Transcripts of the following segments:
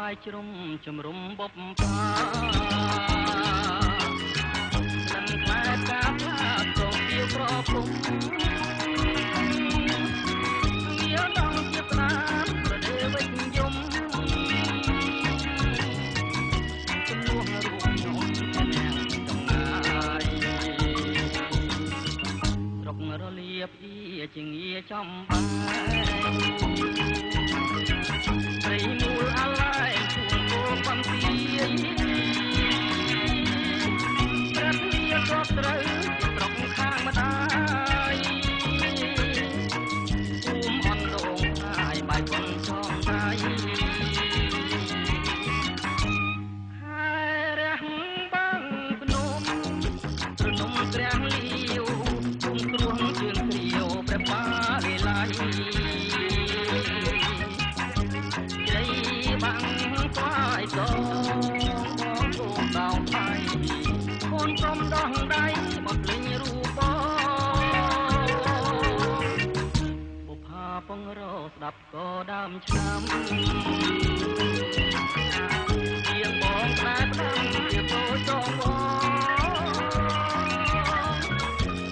បាយជ្រុំជំរុំបុព្វាស្លឹងខ្លែកាផ្លាតទៅពីប្រពំវាដល់ជាផ្ដាំប្រដេវិញ្ញមជំនួសរូបខ្ញុំទាំងចំណាយស្រុករលៀបអ៊ីជាងាចំបាយព្រៃមូលអាឡែងជួនគោបំពីប្រត់វាក៏ត្រូវជាស្រុកខាងម្ដាយភូមិអន់លងហើយបាយប៉ុនចងដៃហើយរះបាំងភ្នំព្រនំក្រាំងលាវគុំគ្រោះជើងគ្រាវព្រះបាលីឡៃបាំងស្វាយសងបងគូដោងដៃកូនក្រុមដោះដៃមកលេងរូបបុផាពងរស្ដាប់ក៏ដើមឆ្នាំជាងបងតែផ្ដាំជាតូចចងបង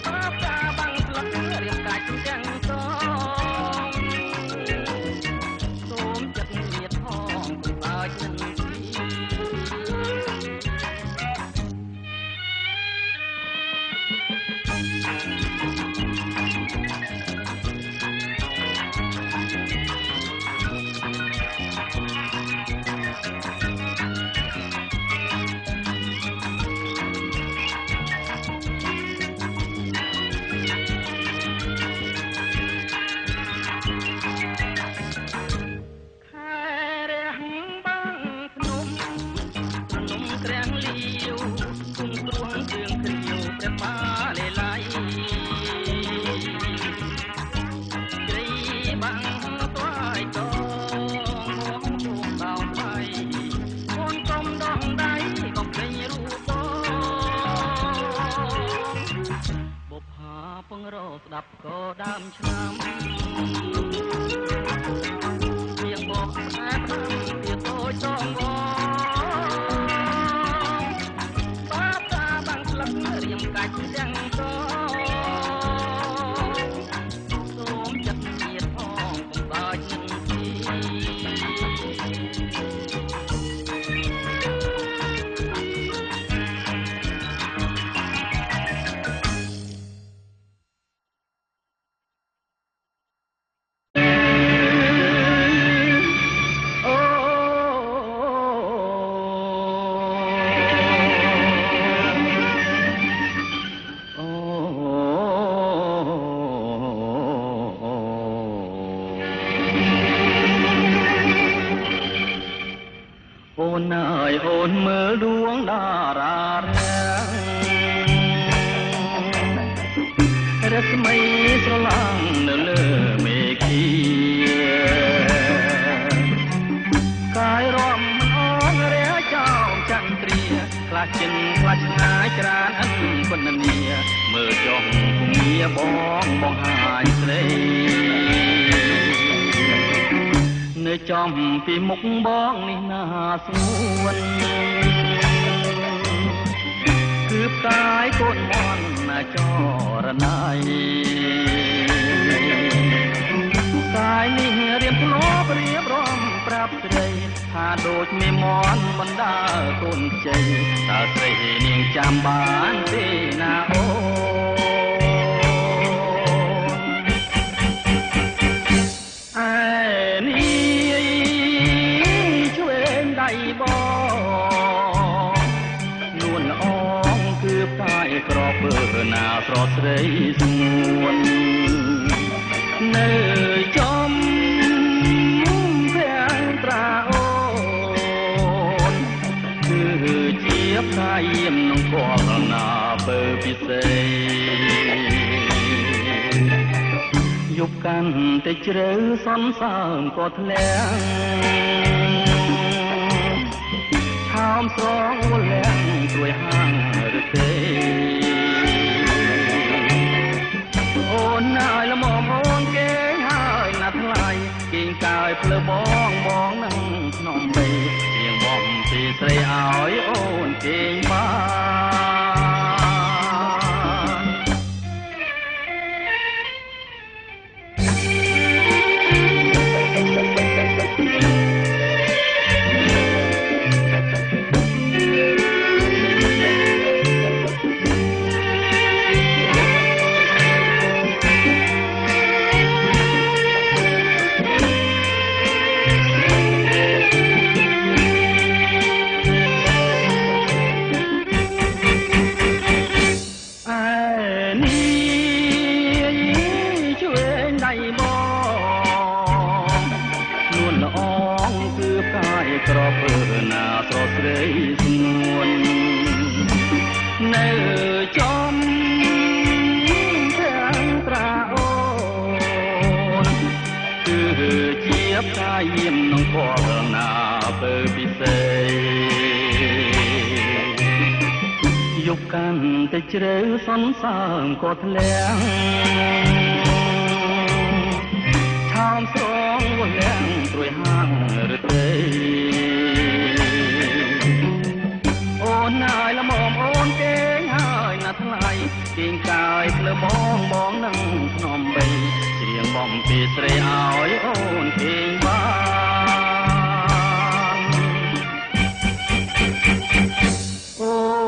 ប្រាប់តាបាំងស្លឹករៀបកាច់ទាំងសងសូមចិត្តមានផងបើចិនស្ដាប់ក៏ដើមឆ្នាំជាងបោកផ្លែផ្លែវាតូចចងវបាបតាបាំងស្លឹករៀងកាច់ទាំងសសូមចិត្តមានផងកុំបាច់នឹងទីអូនមើលដួងតារារាំងរស្មីស្រឡាំងនៅលើមេឃីកាយរំអងរះចោលចន្ទ្រាខ្លះចិនខ្លះឆ្ងាយច្រានអិនគុណនីមើលចុះភូមិបងបងហាយស្រីនៅចំពីមុខបងនេះណាស្ងួនគឺផ្កាយកូនមន់ណាចរណៃកាយនេះរៀបធ្លាប់រៀបរំប្រាប់ស្រីថាដូចមេមន់បណ្ដាកូនជ័យតើស្រីនាងចាំបានទេណាអូក្របពើណាស្រស់ស្រីស្ងួននៅចំភាំងត្រាអូនគឺជាផ្កាយាមនឹងគល់ណាបើពិសេសយប់កាន់តែជ្រៅសន្សើមក៏ធ្លាក់ឆោមស្រងវលាំងត្រួយហាងឬទេអូនហើយល្មមអូនគេហើយណាស់ថ្លៃគេងកាយភ្លើបងបងនឹងភ្នំបី គេងបានក្រពើណាស្រស់ស្រីស្នួននៅចំទាំងត្រាអូនគឺជាផ្កាយាមក្នុងពណ៌ណាពើពិសេសយកកាន់តែជ្រៅសន្សើមក៏ធ្លាំងឆោមស្រងវលាំងត្រួយហាងរទេអូនហើយល្មមអូនគេងហើយណាថ្លៃគេងកាយភ្លើបងបងនឹងភ្នំបីច្រៀងបំពីស្រីឲ្យអូនគេងបានអូ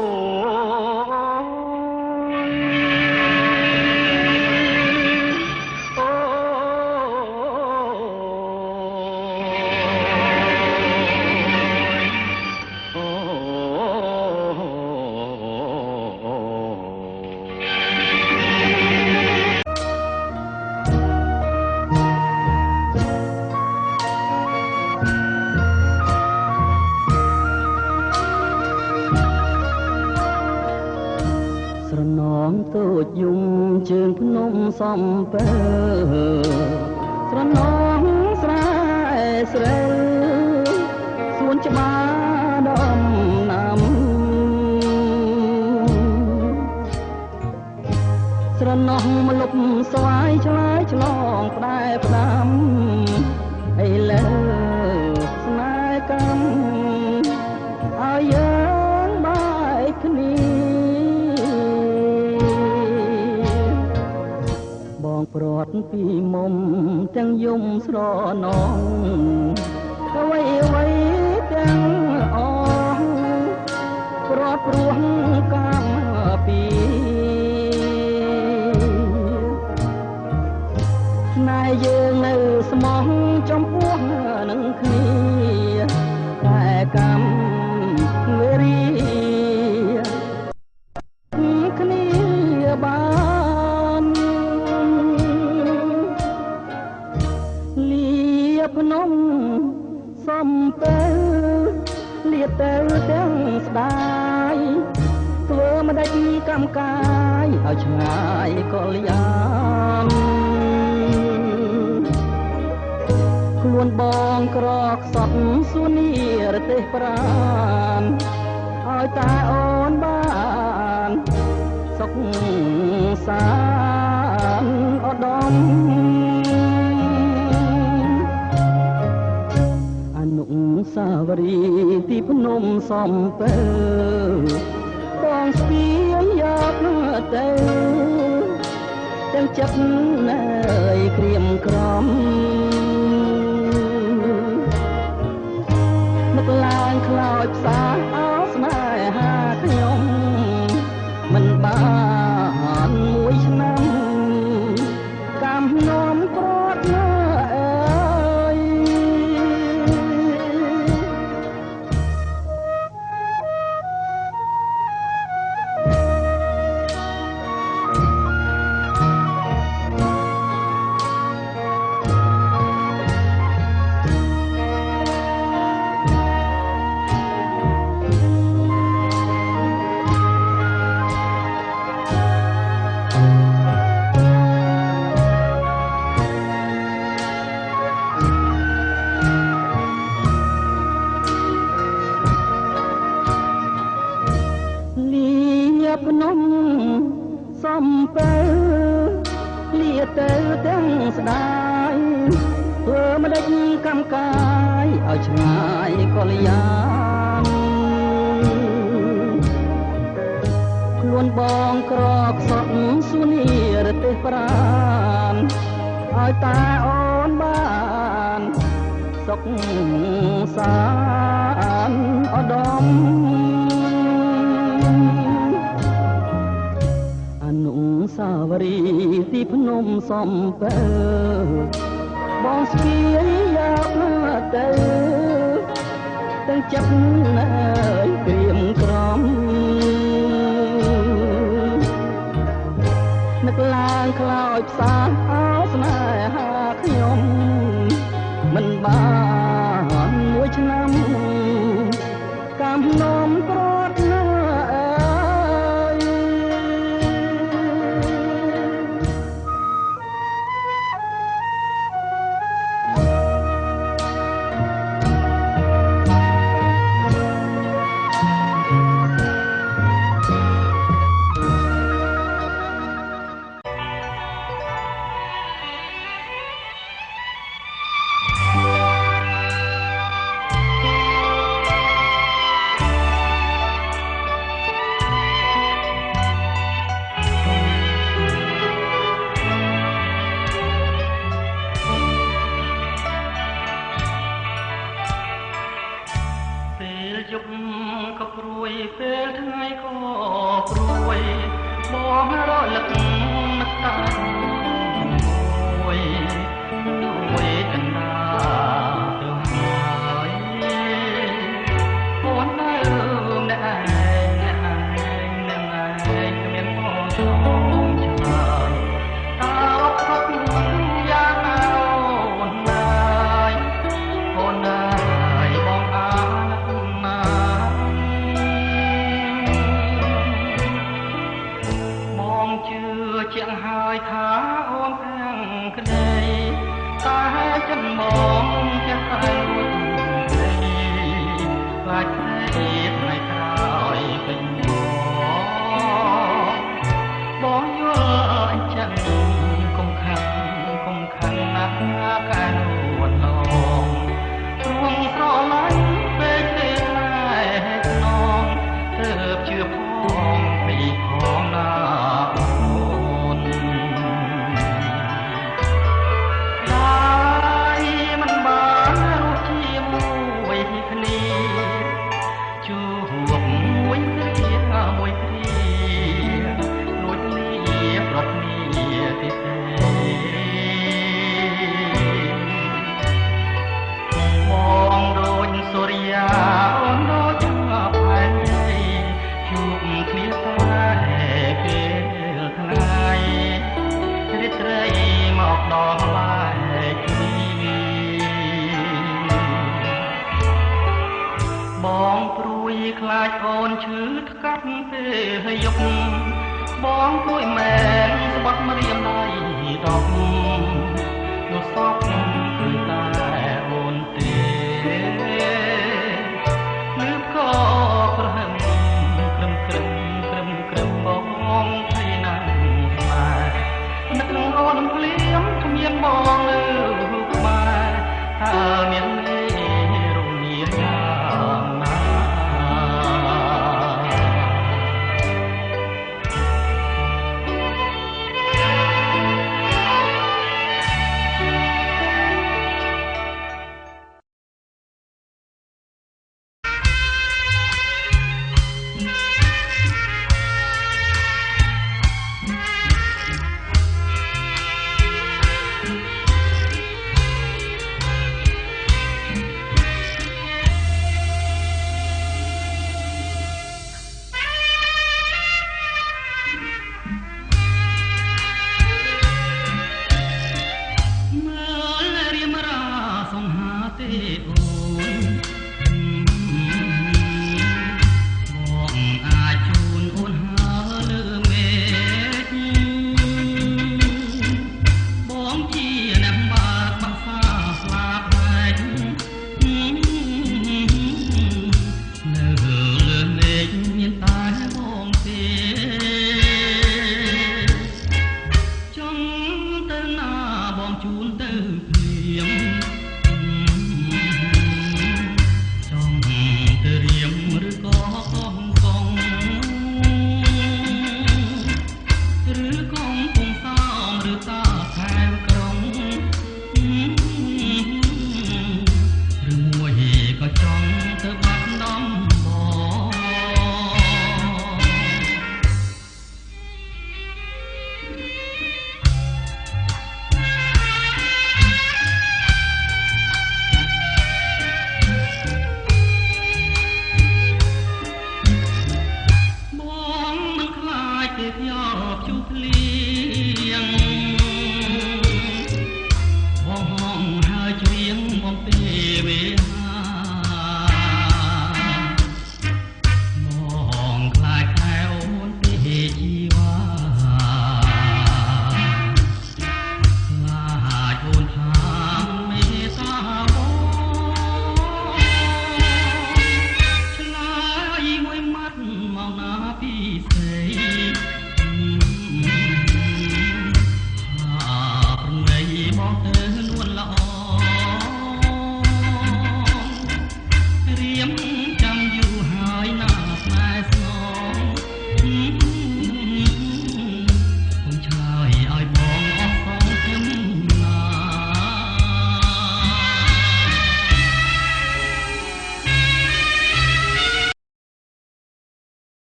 តូចយំជើងភ្នំសំពើស្រណងស្រែស្រូវសួនច្បារដំណាំស្រណងមលុបស្វាយឆ្លើយឆ្លងផ្ដែផ្ដាំឥឡូវស្នេហ៍កម្មឲ្យយើងបែកគ្នាព្រាត់ពីមុំទាំងយំស្រណងអ្វីអ្វីទាំងអងព្រាត់ព្រោះកម្មពីណែយើងនៅស្មោះចំពោះនឹងគ្នាតែកម្មវេរីគ្នាបានភ្នំសំពើលាទៅទាំងស្ដាយធ្វើមិនដាច់កម្មកាយឲ្យឆ្ងាយកលយានខ្លួនបងក្រខ្សត់សួនីរទេសប្រានឲ្យតែអូនបានសុខសាន្តឧត្តមសាវរីទីភ្នំសំពើបងស្ពាយយកទៅទាំងចិត្តណែក្រៀមក្រំនឹកឡើងខ្លោចផ្សាអោស្នេហាខ្ញុំមិនបានមួយឆ្នាំកម្មនាំក្រាត់ណាភ្នំសំពើលាទៅទាំងស្ដាយធ្វើមិនដេចកម្មកាយឲ្យឆ្ងាយកលយាន ួនបងក្រកសត់សុនីរទេសប្រានឲ្យតាអូនបានសុខសាន្តឧត្តមអនុសាវរីយ៍ទីភ្នំសំពើបងស្គីយកណាទៅទាំងចិត្តណែក្រៀមក្រំនឹកឡើងខ្លោចផ្សាអោស្នេហាខ្ញុំមិនបានមួយឆ្នាំកំណំប្រត់ណាអើយក៏ព្រួយពេលថ្ងៃក៏ព្រួយបងរលឹកនឹកតាមួយដូចកណ្ដាទៅហើយអូននៅម្នាក់ឯងគ្មានបងសំច្រើនតើខុសយ៉ាងណាអូនណាយបងអាជាងហើយថាអូនទាំងក្តីតែចិនមកទាំងតែរួចខ្លាចថ្ងៃថ្ងៃក្រោយពេញបងយល់អញ្ចឹងកុំខឹងណាស់កែនួនឡងព្រោះស្រឡាញ់ពេកទេតែខ្នងទើបជឿផងពីផងណាបងព្រួយខ្លាចអូនឈឺថ្កាត់ពេលយប់បងព្រួយមែនស្បត់ម្រាមដៃដប់នោះសពគឺតែអូនទេលឺក៏ប្រហែលក្រឹមបងភ័យណាស់ស្មានឹកនឹងអូនភ្លាមគ្មានបងនៅក្បែរតើមានជូនទៅ